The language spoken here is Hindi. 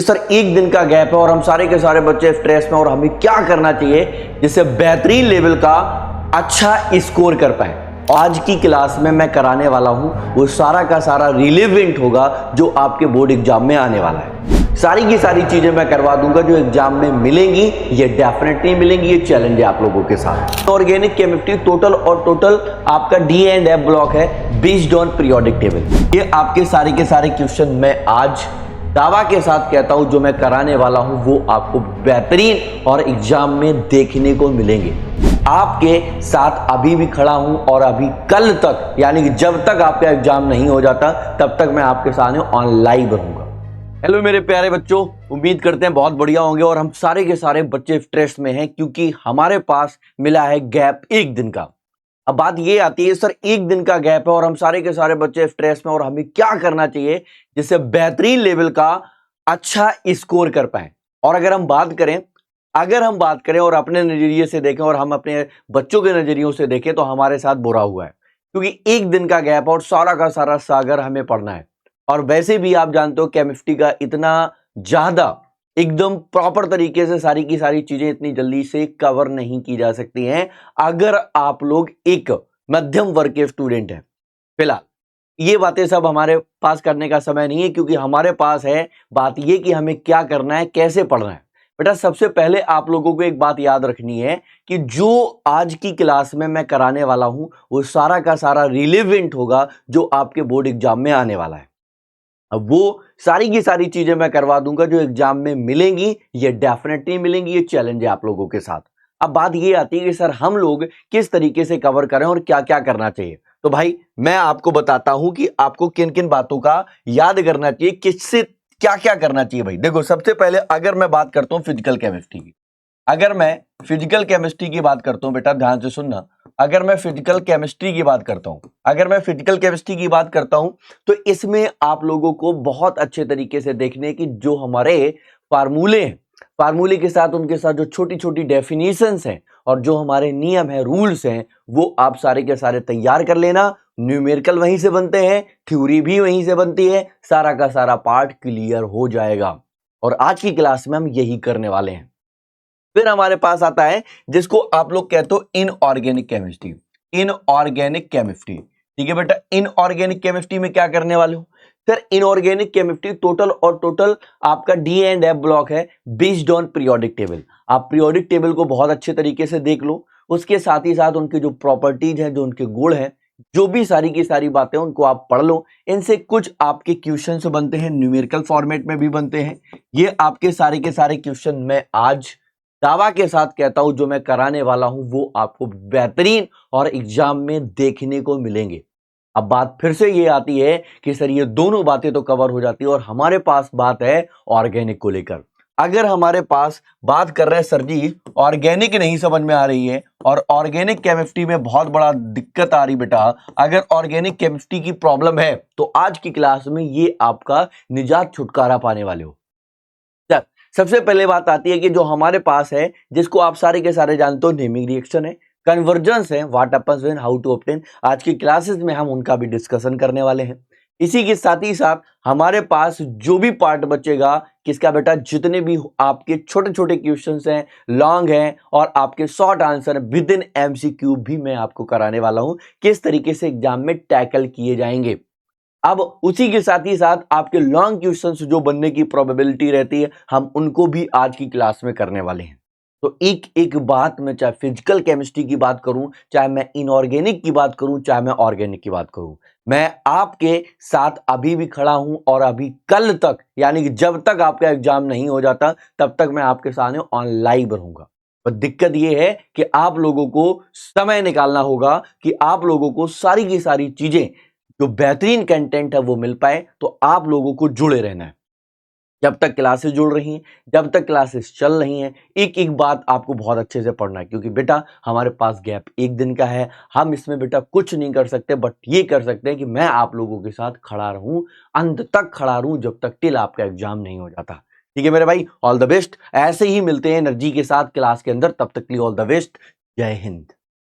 सर एक दिन का गैप है और हम सारे के सारे बच्चे स्ट्रेस में, और हमें क्या करना चाहिए जिससे बेहतरीन लेवल का अच्छा स्कोर कर पाए। आज की क्लास में मैं कराने वाला हूं वो सारा का सारा रिलेवेंट होगा जो आपके बोर्ड एग्जाम में आने वाला है। सारी की सारी चीजें मैं करवा दूंगा जो एग्जाम में मिलेंगी, ये डेफिनेटली मिलेंगी, ये चैलेंज है आप लोगों के साथ। ऑर्गेनिक केमिस्ट्री टोटल आपका डी एंड एफ ब्लॉक है बेस्ड ऑन पीरियोडिक टेबल। ये आपके सारे के सारे क्वेश्चन मैं आज दावा के साथ कहता हूं जो मैं कराने वाला हूं वो आपको बेहतरीन और एग्जाम में देखने को मिलेंगे। आपके साथ अभी भी खड़ा हूं और अभी कल तक, यानी कि जब तक आपका एग्जाम नहीं हो जाता तब तक मैं आपके सामने ऑनलाइन रहूंगा। हेलो मेरे प्यारे बच्चों, उम्मीद करते हैं बहुत बढ़िया होंगे। और हम सारे के सारे बच्चे स्ट्रेस में हैं क्योंकि हमारे पास मिला है गैप एक दिन का। अब बात ये आती है सर एक दिन का गैप है और हम सारे के सारे बच्चे स्ट्रेस में, और हमें क्या करना चाहिए जिससे बेहतरीन लेवल का अच्छा स्कोर कर पाए। और अगर हम बात करें और अपने नजरिए से देखें और हम अपने बच्चों के नजरियों से देखें तो हमारे साथ बुरा हुआ है, क्योंकि एक दिन का गैप और सारा का सारा सागर हमें पढ़ना है। और वैसे भी आप जानते हो केमिस्ट्री का इतना ज्यादा एकदम प्रॉपर तरीके से सारी की सारी चीजें इतनी जल्दी से कवर नहीं की जा सकती हैं अगर आप लोग एक मध्यम वर्ग के स्टूडेंट हैं। फिलहाल ये बातें सब हमारे पास करने का समय नहीं है, क्योंकि हमारे पास है बात ये कि हमें क्या करना है, कैसे पढ़ना है। बेटा सबसे पहले आप लोगों को एक बात याद रखनी है कि जो आज की क्लास में मैं कराने वाला हूं वो सारा का सारा रिलेवेंट होगा जो आपके बोर्ड एग्जाम में आने वाला है। अब वो सारी की सारी चीजें मैं करवा दूंगा जो एग्जाम में मिलेंगी, ये डेफिनेटली मिलेंगी, ये चैलेंज है आप लोगों के साथ। अब बात ये आती है कि सर हम लोग किस तरीके से कवर करें और क्या क्या करना चाहिए। तो भाई मैं आपको बताता हूं कि आपको किन किन बातों का याद करना चाहिए, किससे क्या क्या करना चाहिए। भाई देखो, सबसे पहले अगर मैं बात करता हूं फिजिकल केमिस्ट्री की, अगर मैं फिजिकल केमिस्ट्री की बात करता हूं, बेटा ध्यान से सुनना, अगर मैं फिजिकल केमिस्ट्री की बात करता हूं तो इसमें आप लोगों को बहुत अच्छे तरीके से देखने की जो हमारे फार्मूले हैं, फार्मूले के साथ उनके साथ जो छोटी छोटी डेफिनेशंस हैं और जो हमारे नियम हैं, रूल्स हैं, वो आप सारे के सारे तैयार कर लेना। न्यूमेरिकल वहीं से बनते हैं, थ्योरी भी वहीं से बनती है, सारा का सारा पार्ट क्लियर हो जाएगा। और आज की क्लास में हम यही करने वाले हैं। फिर हमारे पास आता है जिसको आप लोग कहते हो इनऑर्गेनिक केमिस्ट्री। ठीक है बेटा, इनऑर्गेनिक केमिस्ट्री में क्या करने वाले हो सर? इनऑर्गेनिक केमिस्ट्री टोटल आपका डी एंड एफ ब्लॉक है बेस्ड ऑन पीरियोडिक टेबल। आप पीरियोडिक टेबल को बहुत अच्छे तरीके से देख लो, उसके साथ ही साथ उनके जो प्रॉपर्टीज हैं, जो उनके गुण हैं, जो भी सारी की सारी बातें उनको आप पढ़ लो। इनसे कुछ आपके क्वेश्चंस बनते हैं, न्यूमेरिकल फॉर्मेट में भी बनते हैं। ये आपके सारे के सारे क्वेश्चन मैं आज दावा के साथ कहता हूं जो मैं कराने वाला हूं वो आपको बेहतरीन और एग्जाम में देखने को मिलेंगे। अब बात फिर से ये आती है कि सर ये दोनों बातें तो कवर हो जाती है और हमारे पास बात है ऑर्गेनिक को लेकर। अगर हमारे पास बात कर रहे हैं सर जी ऑर्गेनिक नहीं समझ में आ रही है और ऑर्गेनिक केमिस्ट्री में बहुत बड़ा दिक्कत आ रही, बेटा अगर ऑर्गेनिक केमिस्ट्री की प्रॉब्लम है तो आज की क्लास में ये आपका निजात छुटकारा पाने वाले हो। सबसे पहले बात आती है कि जो हमारे पास है, जिसको आप सारे के सारे जानते हो, नेमिंग रिएक्शन है, कन्वर्जेंस है, what happens when, how to obtain. आज की क्लासेस में हम उनका भी डिस्कशन करने वाले हैं। इसी के साथ ही साथ हमारे पास जो भी पार्ट बचेगा किसका बेटा, जितने भी आपके छोटे छोटे क्वेश्चंस हैं, लॉन्ग हैं और आपके short answer with in MCQ भी मैं आपको कराने वाला हूं, किस तरीके से एग्जाम में टैकल किए जाएंगे। अब उसी के साथ ही साथ आपके लॉन्ग क्वेश्चंस जो बनने की प्रोबेबिलिटी रहती है, हम उनको भी आज की क्लास में करने वाले हैं। तो एक एक बात में, चाहे फिजिकल केमिस्ट्री की बात करूं, चाहे मैं इनऑर्गेनिक की बात करूं, चाहे मैं ऑर्गेनिक की बात करूं, मैं आपके साथ अभी भी खड़ा हूं और अभी कल तक, यानी कि जब तक आपका एग्जाम नहीं हो जाता तब तक मैं आपके सामने ऑनलाइन रहूंगा। पर दिक्कत यह है कि आप लोगों को समय निकालना होगा कि आप लोगों को सारी की सारी चीजें जो बेहतरीन कंटेंट है वो मिल पाए। तो आप लोगों को जुड़े रहना है। जब तक क्लासेस जुड़ रही हैं, जब तक क्लासेस चल रही हैं, एक एक बात आपको बहुत अच्छे से पढ़ना है, क्योंकि बेटा हमारे पास गैप एक दिन का है। हम इसमें बेटा कुछ नहीं कर सकते, बट ये कर सकते हैं कि मैं आप लोगों के साथ खड़ा रहूं, अंत तक खड़ा रहूं, जब तक टिल आपका एग्जाम नहीं हो जाता। ठीक है मेरे भाई, ऑल द बेस्ट। ऐसे ही मिलते हैं एनर्जी के साथ क्लास के अंदर, तब तक के लिए ऑल द बेस्ट। जय हिंद।